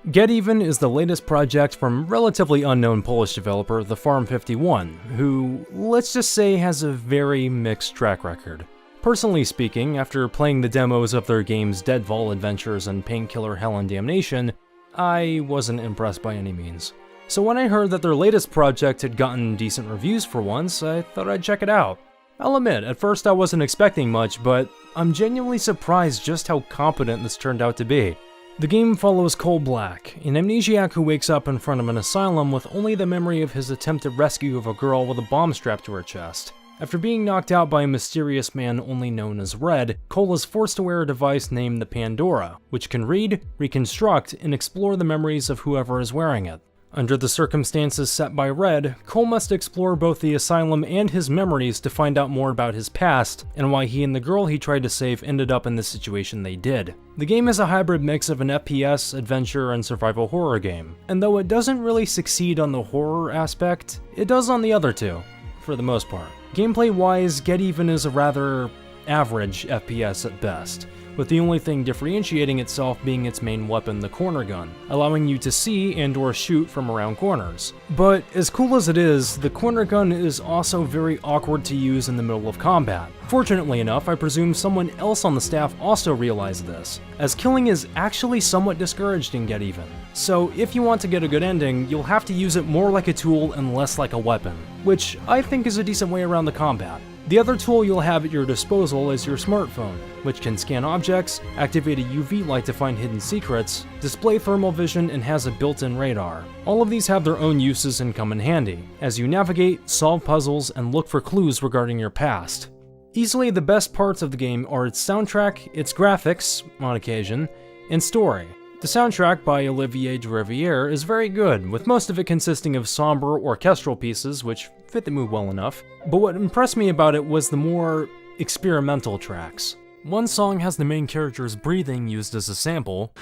Get Even is the latest project from relatively unknown Polish developer The Farm 51, who, let's just say, has a very mixed track record. Personally speaking, after playing the demos of their games Deadfall Adventures and Painkiller Hell and Damnation, I wasn't impressed by any means. So when I heard that their latest project had gotten decent reviews for once, I thought I'd check it out. I'll admit, at first I wasn't expecting much, but I'm genuinely surprised just how competent this turned out to be. The game follows Cole Black, an amnesiac who wakes up in front of an asylum with only the memory of his attempted rescue of a girl with a bomb strapped to her chest. After being knocked out by a mysterious man only known as Red, Cole is forced to wear a device named the Pandora, which can read, reconstruct, and explore the memories of whoever is wearing it. Under the circumstances set by Red, Cole must explore both the asylum and his memories to find out more about his past, and why he and the girl he tried to save ended up in the situation they did. The game is a hybrid mix of an FPS, adventure, and survival horror game, and though it doesn't really succeed on the horror aspect, it does on the other two, for the most part. Gameplay-wise, Get Even is a rather average FPS at best, with the only thing differentiating itself being its main weapon, the corner gun, allowing you to see and/or shoot from around corners. But as cool as it is, the corner gun is also very awkward to use in the middle of combat. Fortunately enough, I presume someone else on the staff also realized this, as killing is actually somewhat discouraged in Get Even. So if you want to get a good ending, you'll have to use it more like a tool and less like a weapon, which I think is a decent way around the combat. The other tool you'll have at your disposal is your smartphone, which can scan objects, activate a UV light to find hidden secrets, display thermal vision, and has a built-in radar. All of these have their own uses and come in handy, as you navigate, solve puzzles, and look for clues regarding your past. Easily the best parts of the game are its soundtrack, its graphics, on occasion, and story. The soundtrack by Olivier Derivière is very good, with most of it consisting of somber orchestral pieces which fit the mood well enough, but what impressed me about it was the more experimental tracks. One song has the main character's breathing used as a sample,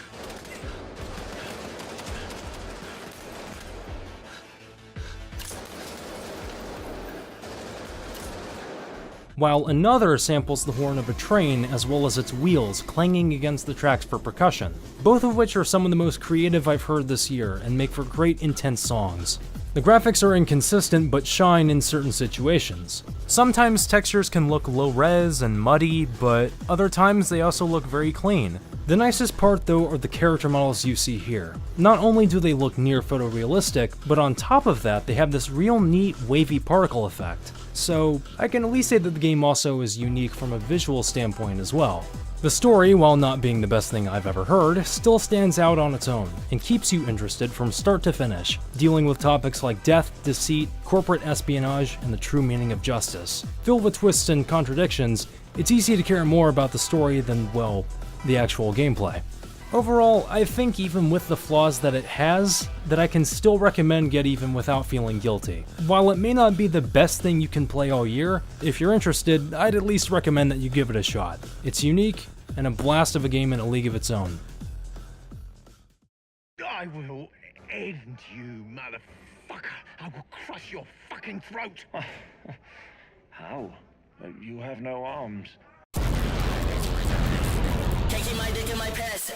while another samples the horn of a train as well as its wheels clanging against the tracks for percussion, both of which are some of the most creative I've heard this year and make for great intense songs. The graphics are inconsistent but shine in certain situations. Sometimes textures can look low-res and muddy, but other times they also look very clean. The nicest part though are the character models you see here. Not only do they look near photorealistic, but on top of that they have this real neat wavy particle effect. So I can at least say that the game also is unique from a visual standpoint as well. The story, while not being the best thing I've ever heard, still stands out on its own, and keeps you interested from start to finish, dealing with topics like death, deceit, corporate espionage, and the true meaning of justice. Filled with twists and contradictions, it's easy to care more about the story than, well, the actual gameplay. Overall, I think even with the flaws that it has, that I can still recommend Get Even without feeling guilty. While it may not be the best thing you can play all year, if you're interested, I'd at least recommend that you give it a shot. It's unique, and a blast of a game in a league of its own. I will end you, motherfucker. I will crush your fucking throat. How? You have no arms. Taking my dick in my pants.